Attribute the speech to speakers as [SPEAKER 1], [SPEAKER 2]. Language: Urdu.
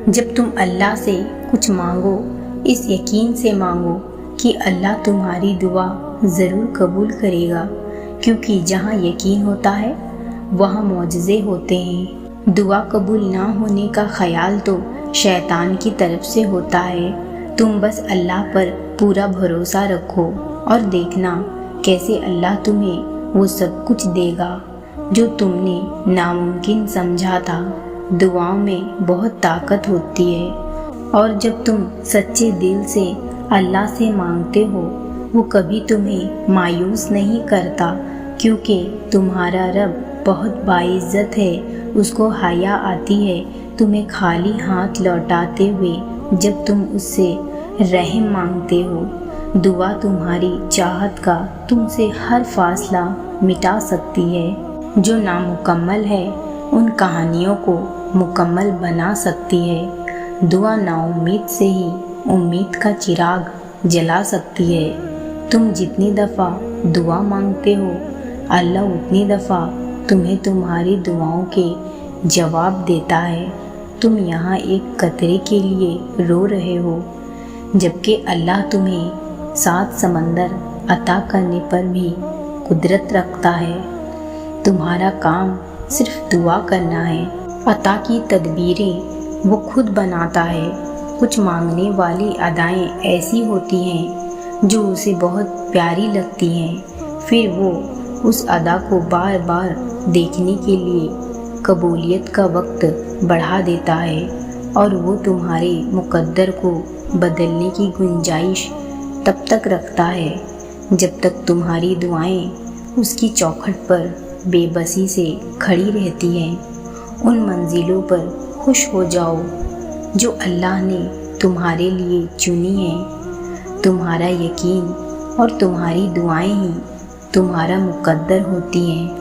[SPEAKER 1] جب تم اللہ سے کچھ مانگو اس یقین سے مانگو کہ اللہ تمہاری دعا ضرور قبول کرے گا، کیونکہ جہاں یقین ہوتا ہے وہاں معجزے ہوتے ہیں۔ دعا قبول نہ ہونے کا خیال تو شیطان کی طرف سے ہوتا ہے۔ تم بس اللہ پر پورا بھروسہ رکھو اور دیکھنا کیسے اللہ تمہیں وہ سب کچھ دے گا جو تم نے ناممکن سمجھا تھا۔ دعاؤں میں بہت طاقت ہوتی ہے، اور جب تم سچے دل سے اللہ سے مانگتے ہو وہ کبھی تمہیں مایوس نہیں کرتا، کیونکہ تمہارا رب بہت باعزت ہے۔ اس کو حیا آتی ہے تمہیں خالی ہاتھ لوٹاتے ہوئے جب تم اس سے رحم مانگتے ہو۔ دعا تمہاری چاہت کا تم سے ہر فاصلہ مٹا سکتی ہے۔ جو نامکمل ہے ان کہانیوں کو مکمل بنا سکتی ہے۔ دعا نا امید سے ہی امید کا چراغ جلا سکتی ہے۔ تم جتنی دفعہ دعا مانگتے ہو اللہ اتنی دفعہ تمہیں تمہاری دعاؤں کے جواب دیتا ہے۔ تم یہاں ایک قطرے کے لیے رو رہے ہو، جبکہ اللہ تمہیں 7 سمندر عطا کرنے پر بھی قدرت رکھتا ہے۔ تمہارا کام صرف دعا کرنا ہے۔ عطا کی تدبیریں وہ خود بناتا ہے۔ کچھ مانگنے والی ادائیں ایسی ہوتی ہیں جو اسے بہت پیاری لگتی ہیں، پھر وہ اس ادا کو بار بار دیکھنے کے لیے قبولیت کا وقت بڑھا دیتا ہے، اور وہ تمہارے مقدر کو بدلنے کی گنجائش تب تک رکھتا ہے جب تک تمہاری دعائیں اس کی چوکھٹ پر بے بسی سے کھڑی رہتی ہیں۔ ان منزلوں پر خوش ہو جاؤ جو اللہ نے تمہارے لیے چنی ہیں۔ تمہارا یقین اور تمہاری دعائیں ہی تمہارا مقدر ہوتی ہیں۔